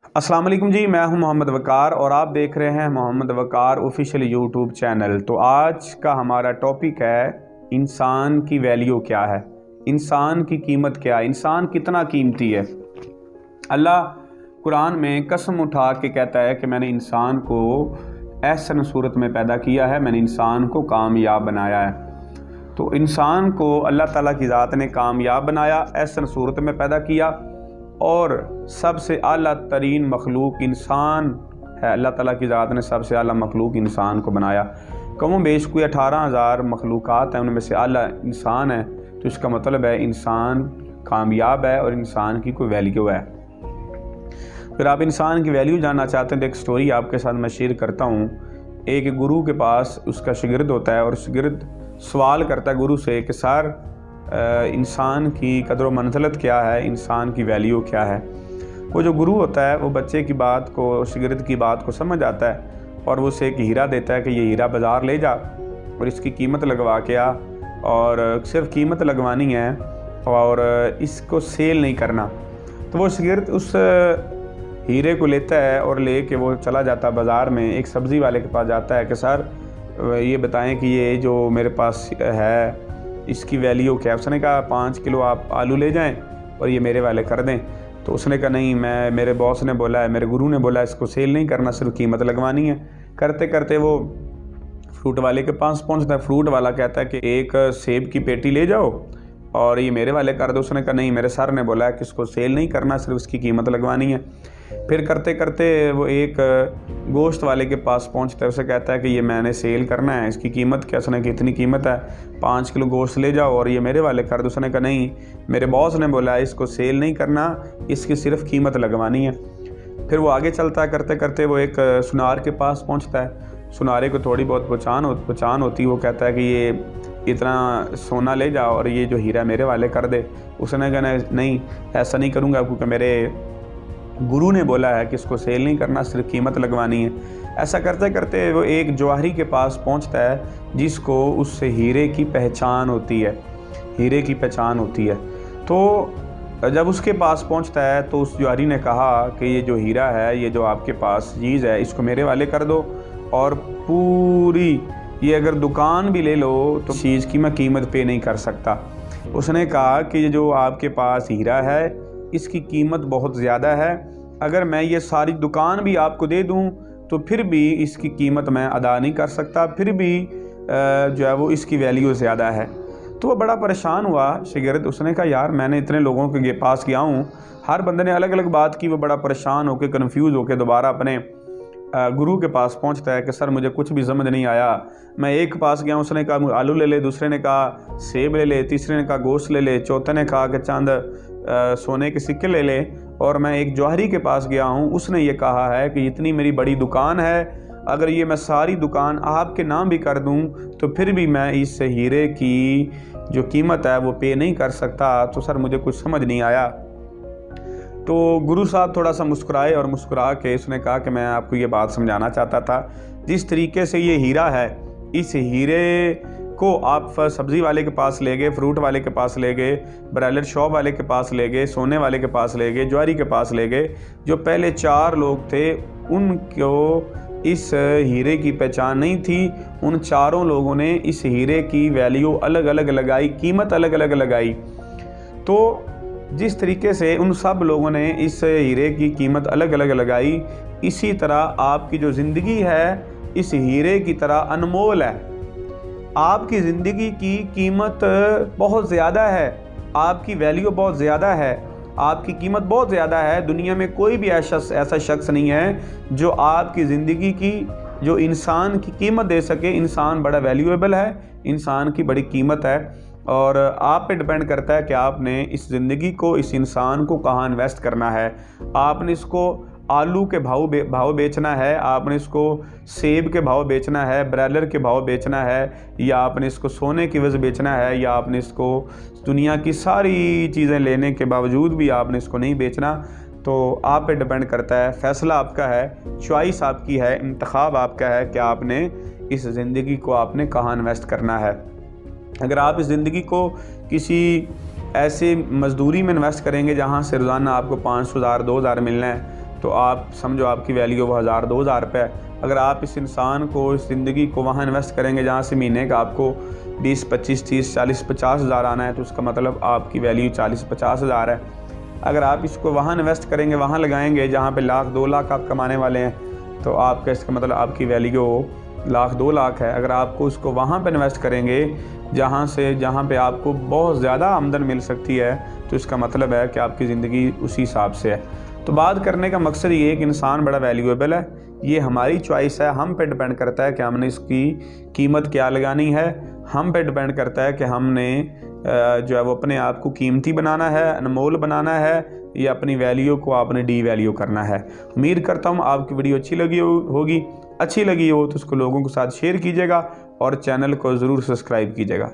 अस्सलाम वालेकुम जी, मैं हूं मोहम्मद वकार और आप देख रहे हैं मोहम्मद वकार ऑफिशियल यूट्यूब चैनल। तो आज का हमारा टॉपिक है इंसान की वैल्यू क्या है, इंसान की कीमत क्या है, इंसान कितना कीमती है। अल्लाह कुरान में कसम उठा के कहता है कि मैंने इंसान को ऐसन सूरत में पैदा किया है, मैंने इंसान को कामयाब बनाया है। तो इंसान को अल्लाह ताला की ज़ात ने कामयाब बनाया, ऐसन सूरत में पैदा किया और सबसे आला तरीन मखलूक इंसान है। अल्लाह ताला की ज़ात ने सबसे आला मखलूक इंसान को बनाया। कम बेश कोई 18,000 मखलूक़ात हैं, उनमें से आला इंसान है। तो इसका मतलब है इंसान कामयाब है और इंसान की कोई वैल्यू है। फिर आप इंसान की वैल्यू जानना चाहते हैं तो एक स्टोरी आपके साथ मैं शेयर करता हूँ। एक गुरु के पास उसका शागिर्द होता है और शागिर्द सवाल करता है गुरु से कि सर इंसान की कदर व मंज़िलत क्या है, इंसान की वैल्यू क्या है। वो जो गुरु होता है वो बच्चे की बात को, शागिर्द की बात को समझ आता है और वो उसे एक हीरा देता है कि ये हीरा बाज़ार ले जा और इसकी कीमत लगवा के आ, और सिर्फ कीमत लगवानी है और इसको सेल नहीं करना। तो वो शागिर्द उस हीरे को लेता है और ले के वो चला जाता है बाज़ार में। एक सब्ज़ी वाले के पास जाता है कि सर ये बताएं कि ये जो मेरे पास है इसकी वैल्यू क्या है। उसने कहा 5 किलो आप आलू ले जाएं और ये मेरे वाले कर दें। तो उसने कहा नहीं, मेरे बॉस ने बोला है, मेरे गुरु ने बोला है इसको सेल नहीं करना, सिर्फ कीमत लगवानी है। करते करते वो फ्रूट वाले के पास पहुंचता है। फ्रूट वाला कहता है कि एक सेब की पेटी ले जाओ और ये मेरे वाले कर दो। उसने कहा नहीं, मेरे सर ने बोला है कि इसको सेल नहीं करना, सिर्फ इसकी कीमत लगवानी है। फिर करते करते वो एक गोश्त वाले के पास पहुंचता है। उसे कहता है कि ये मैंने सेल करना है, इसकी कीमत क्या। उसने कहा कितनी कीमत है, 5 किलो गोश्त ले जाओ और ये मेरे वाले कर दो। उसने कहा नहीं, मेरे बॉस ने बोला है इसको सेल नहीं करना, इसकी सिर्फ कीमत लगवानी है। फिर वो आगे चलता है, करते करते वो एक सुनार के पास पहुँचता है। सुनारे को थोड़ी बहुत पहचान होती। वो कहता है कि ये इतना सोना ले जाओ और ये जो हीरा मेरे वाले कर दे। उसने कहा नहीं, ऐसा नहीं करूँगा क्योंकि मेरे गुरु ने बोला है कि इसको सेल नहीं करना, सिर्फ कीमत लगवानी है। ऐसा करते करते वो एक जवाहरी के पास पहुंचता है जिसको उससे हीरे की पहचान होती है, हीरे की पहचान होती है। तो जब उसके पास पहुंचता है तो उस जवाहरी ने कहा कि ये जो हीरा है, ये जो आपके पास चीज़ है, इसको मेरे वाले कर दो और पूरी ये अगर दुकान भी ले लो तो चीज़ की मैं कीमत पे नहीं कर सकता। उसने कहा कि ये जो आपके पास हीरा है इसकी कीमत बहुत ज़्यादा है, अगर मैं ये सारी दुकान भी आपको दे दूं तो फिर भी इसकी कीमत मैं अदा नहीं कर सकता, फिर भी जो है वो इसकी वैल्यू ज़्यादा है। तो वो बड़ा परेशान हुआ शागिर्द। उसने कहा यार मैंने इतने लोगों के पास गया हूँ, हर बंदे ने अलग अलग बात की। वो बड़ा परेशान होकर, कन्फ्यूज़ होकर दोबारा अपने गुरु के पास पहुंचता है कि सर मुझे कुछ भी समझ नहीं आया। मैं एक के पास गया, उसने कहा आलू ले ले, दूसरे ने कहा सेब ले ले, तीसरे ने कहा गोश्त ले ले, चौथे ने कहा कि चंद सोने के सिक्के ले ले, और मैं एक जौहरी के पास गया हूँ, उसने ये कहा है कि इतनी मेरी बड़ी दुकान है, अगर ये मैं सारी दुकान आपके नाम भी कर दूँ तो फिर भी मैं इस हीरे की जो कीमत है वो पे नहीं कर सकता। तो सर मुझे कुछ समझ नहीं आया। तो गुरु साहब थोड़ा सा मुस्कुराए और मुस्कुरा के उसने कहा कि मैं आपको ये बात समझाना चाहता था, जिस तरीके से ये हीरा है, इस हीरे को आप सब्ज़ी वाले के पास ले गए, फ्रूट वाले के पास ले गए, ब्रायलर शॉप वाले के पास ले गए, सोने वाले के पास ले गए, ज्वारी के पास ले गए, जो पहले 4 लोग थे उनको इस हीरे की पहचान नहीं थी। उन चारों लोगों ने इस हीरे की वैल्यू अलग अलग लगाई, कीमत अलग अलग लगाई। तो जिस तरीके से उन सब लोगों ने इस हीरे की कीमत अलग अलग लगाई, इसी तरह आपकी जो ज़िंदगी है इस हीरे की तरह अनमोल है। आपकी ज़िंदगी की कीमत बहुत ज़्यादा है, आपकी वैल्यू बहुत ज़्यादा है, आपकी कीमत बहुत ज़्यादा है। दुनिया में कोई भी ऐसा शख्स नहीं है जो आपकी ज़िंदगी की, जो इंसान की कीमत दे सके। इंसान बड़ा वैल्यूएबल है, इंसान की बड़ी कीमत है और आप पे डिपेंड करता है कि आपने इस ज़िंदगी को, इस इंसान को कहाँ इन्वेस्ट करना है। आपने इसको आलू के भाव बेचना है, आपने इसको सेब के भाव बेचना है, ब्रायलर के भाव बेचना है, या आपने इसको सोने की वजह बेचना है, या आपने इसको दुनिया की सारी चीज़ें लेने के बावजूद भी आपने इसको नहीं बेचना। तो आप पे डिपेंड करता है, फ़ैसला आपका है, चॉइस आपकी है, इंतखाब आपका है कि आपने इस ज़िंदगी को आपने कहाँ इन्वेस्ट करना है। अगर आप इस ज़िंदगी को किसी ऐसे मज़दूरी में इन्वेस्ट करेंगे जहाँ से रोज़ाना आपको 500,000 2,000 मिलना है, तो आप समझो आपकी वैल्यू वो 1000 2000 रुपये है। अगर आप इस इंसान को, इस ज़िंदगी को वहाँ इन्वेस्ट करेंगे जहाँ से महीने का आपको 20 25 30 40 50 हज़ार आना है, तो उसका मतलब आपकी वैल्यू 40 50 हज़ार है। अगर आप इसको वहाँ इन्वेस्ट करेंगे, वहाँ लगाएंगे जहाँ पे 1 लाख 2 लाख आप कमाने वाले हैं, तो आपका इसका मतलब आपकी वैल्यू 1 लाख 2 लाख है। अगर आपको उसको वहाँ पे इन्वेस्ट करेंगे जहाँ पे आपको बहुत ज़्यादा आमदन मिल सकती है, तो इसका मतलब है कि आपकी ज़िंदगी उसी हिसाब से है। तो बात करने का मकसद ये है कि इंसान बड़ा वैल्यूएबल है, ये हमारी चॉइस है, हम पे डिपेंड करता है कि हमने इसकी कीमत क्या लगानी है। हम पे डिपेंड करता है कि हमने जो है वो अपने आप को कीमती बनाना है, अनमोल बनाना है, या अपनी वैल्यू को आपने डी वैल्यू करना है। उम्मीद करता हूँ आपकी वीडियो अच्छी लगी होगी। अच्छी लगी हो तो उसको लोगों के साथ शेयर कीजिएगा और चैनल को ज़रूर सब्सक्राइब कीजिएगा।